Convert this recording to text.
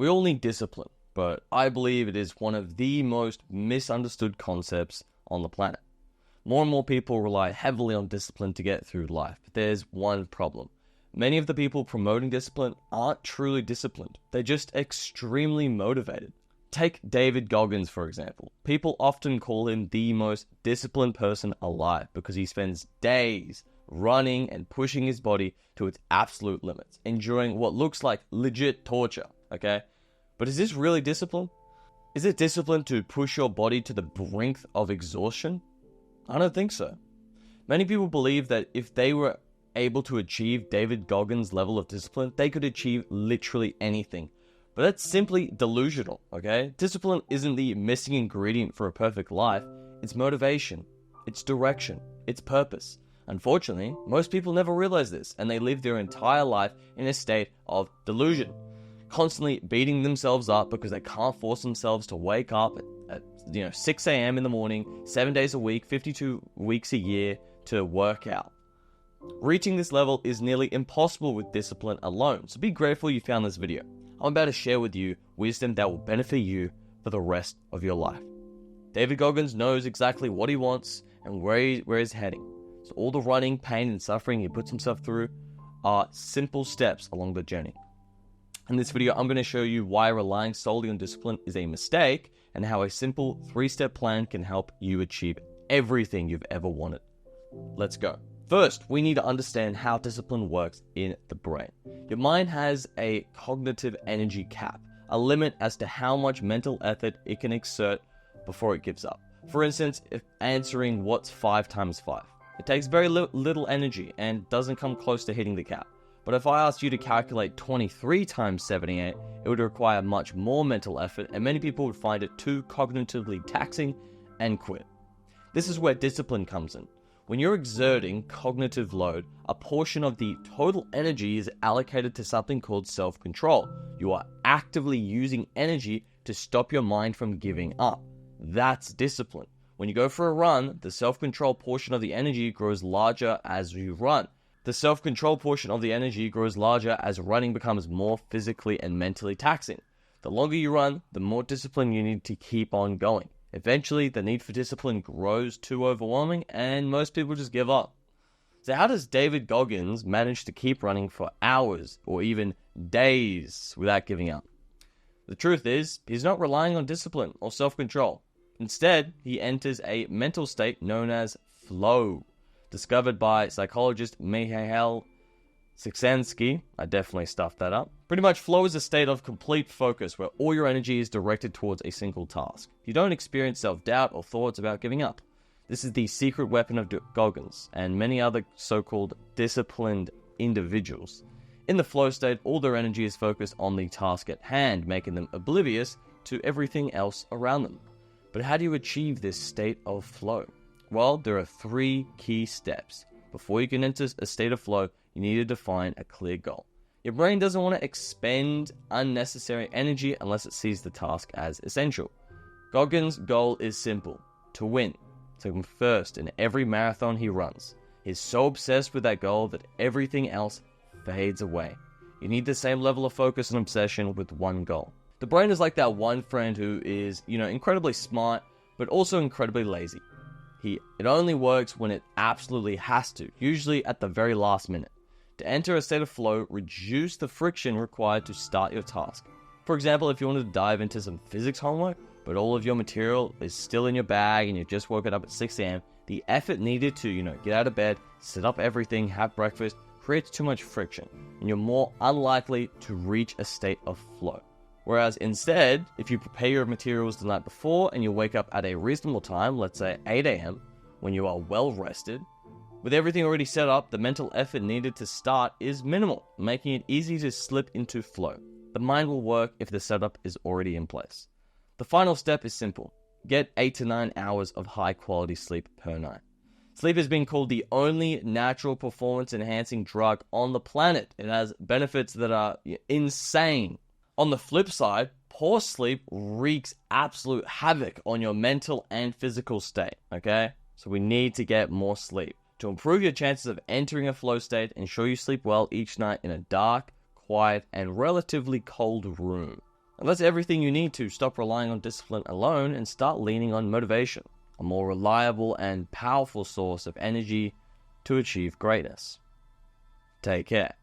We all need discipline, but I believe it is one of the most misunderstood concepts on the planet. More and more people rely heavily on discipline to get through life, but there's one problem. Many of the people promoting discipline aren't truly disciplined. They're just extremely motivated. Take David Goggins, for example. People often call him the most disciplined person alive because he spends days running and pushing his body to its absolute limits, enduring what looks like legit torture, okay? But is this really discipline? Is it discipline to push your body to the brink of exhaustion? I don't think so. Many people believe that if they were able to achieve David Goggins' level of discipline, they could achieve literally anything. But that's simply delusional, okay? Discipline isn't the missing ingredient for a perfect life. It's motivation, it's direction, it's purpose. Unfortunately, most people never realize this, and they live their entire life in a state of delusion, constantly beating themselves up because they can't force themselves to wake up at 6 a.m. in the morning, 7 days a week, 52 weeks a year to work out. Reaching this level is nearly impossible with discipline alone, so be grateful you found this video. I'm about to share with you wisdom that will benefit you for the rest of your life. David Goggins knows exactly what he wants and where he's heading. So all the running, pain, and suffering he puts himself through are simple steps along the journey. In this video, I'm going to show you why relying solely on discipline is a mistake and how a simple 3-step plan can help you achieve everything you've ever wanted. Let's go. First, we need to understand how discipline works in the brain. Your mind has a cognitive energy cap, a limit as to how much mental effort it can exert before it gives up. For instance, if answering what's 5 times 5. It takes very little energy and doesn't come close to hitting the cap. But if I asked you to calculate 23 times 78, it would require much more mental effort, and many people would find it too cognitively taxing and quit. This is where discipline comes in. When you're exerting cognitive load, a portion of the total energy is allocated to something called self-control. You are actively using energy to stop your mind from giving up. That's discipline. When you go for a run, the self-control portion of the energy grows larger as you run. The self-control portion of the energy grows larger as running becomes more physically and mentally taxing. The longer you run, the more discipline you need to keep on going. Eventually, the need for discipline grows too overwhelming, and most people just give up. So how does David Goggins manage to keep running for hours or even days without giving up? The truth is, he's not relying on discipline or self-control. Instead, he enters a mental state known as flow, discovered by psychologist Mihail Csikszentmihalyi. I definitely stuffed that up. Pretty much, flow is a state of complete focus where all your energy is directed towards a single task. You don't experience self-doubt or thoughts about giving up. This is the secret weapon of Goggins and many other so-called disciplined individuals. In the flow state, all their energy is focused on the task at hand, making them oblivious to everything else around them. But how do you achieve this state of flow? Well, there are 3 key steps. Before you can enter a state of flow, you need to define a clear goal. Your brain doesn't want to expend unnecessary energy unless it sees the task as essential. Goggins' goal is simple: to win, to come first in every marathon he runs. He's so obsessed with that goal that everything else fades away. You need the same level of focus and obsession with one goal. The brain is like that one friend who is, incredibly smart, but also incredibly lazy. It only works when it absolutely has to, usually at the very last minute. To enter a state of flow, reduce the friction required to start your task. For example, if you wanted to dive into some physics homework, but all of your material is still in your bag and you just woken up at 6 a.m., the effort needed to, get out of bed, set up everything, have breakfast, creates too much friction, and you're more unlikely to reach a state of flow. Whereas instead, if you prepare your materials the night before and you wake up at a reasonable time, let's say 8 a.m., when you are well rested, with everything already set up, the mental effort needed to start is minimal, making it easy to slip into flow. The mind will work if the setup is already in place. The final step is simple. Get 8 to 9 hours of high quality sleep per night. Sleep has been called the only natural performance enhancing drug on the planet. It has benefits that are insane. On the flip side, poor sleep wreaks absolute havoc on your mental and physical state, okay? So we need to get more sleep. To improve your chances of entering a flow state, ensure you sleep well each night in a dark, quiet, and relatively cold room. And that's everything you need to stop relying on discipline alone and start leaning on motivation, a more reliable and powerful source of energy to achieve greatness. Take care.